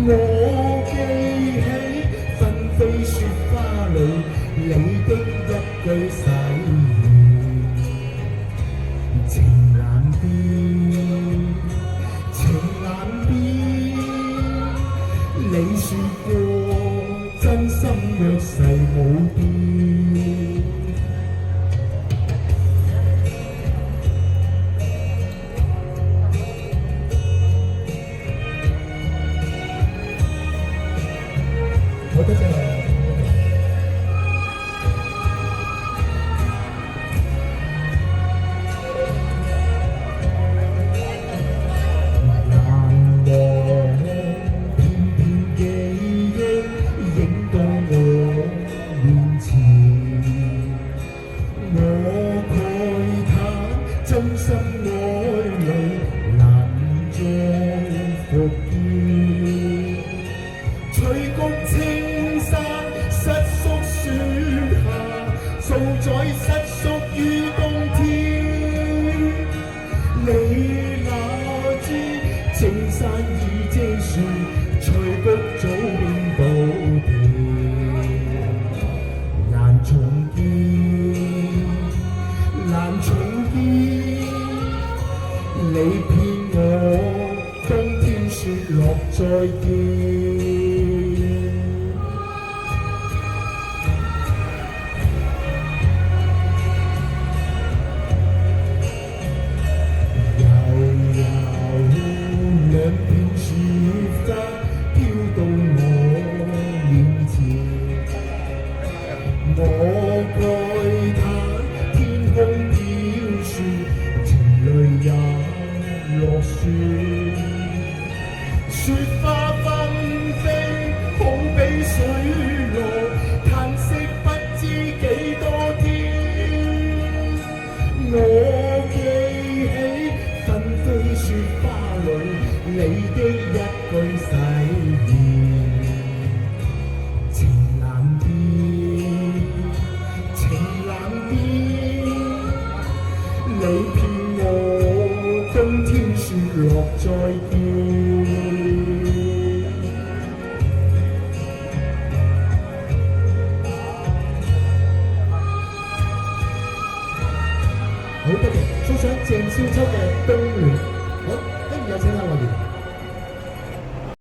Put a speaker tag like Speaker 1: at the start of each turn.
Speaker 1: 我記起紛飛雪花裏你的一句誓言，情難變，情難變。你說過真心若誓無變。好多謝你。難忘片片記憶影到我面前，我慨嘆真心愛侶難再復見。隨局青山失縮雪下，數載失縮於冬天。你哪知青山已遮樹，隨谷早變寶田。難重見，難重見，你騙我冬天雪落再見。兩片雪花飄到我面前，我慨嘆天空飄雪，情淚也落雪。雪花紛飛，好比水落，嘆息不知幾多天。我記起紛飛雪花裏你的一句誓言，情難變，情難變。你騙我冬天雪落再見。好多謝，送上鄭少秋嘅《冬暖》。